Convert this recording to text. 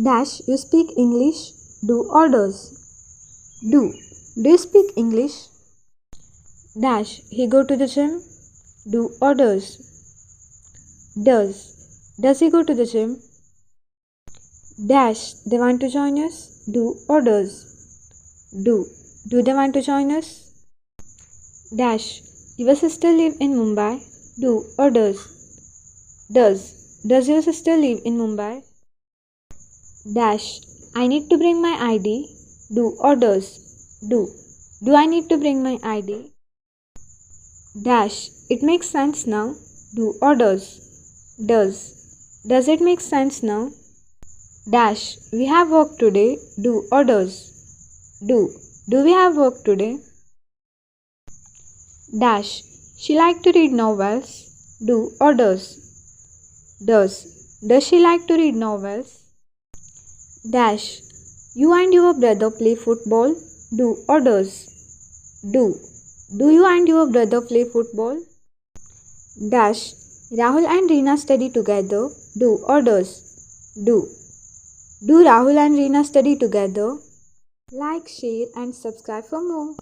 Dash, you speak English? Do or does? Do. Do you speak English? Dash, he go to the gym? Do or does? Does. Does he go to the gym? Dash, they want to join us? Do or does? Do. Do they want to join us? Dash, your sister live in Mumbai? Do or does? Does. Does your sister live in Mumbai? Dash, I need to bring my ID? Do or does? Do. Do I need to bring my ID? Dash, it makes sense now? Do or does? Does. Does it make sense now? Dash, we have work today? Do or does? Do. Do we have work today? Dash, she like to read novels? Do or does? Does. Does she like to read novels? Dash, you and your brother play football? Do or does? Do. Do you and your brother play football? Dash, Rahul and Reena study together? Do or does? Do. Do Rahul and Reena study together? Like, share and subscribe for more.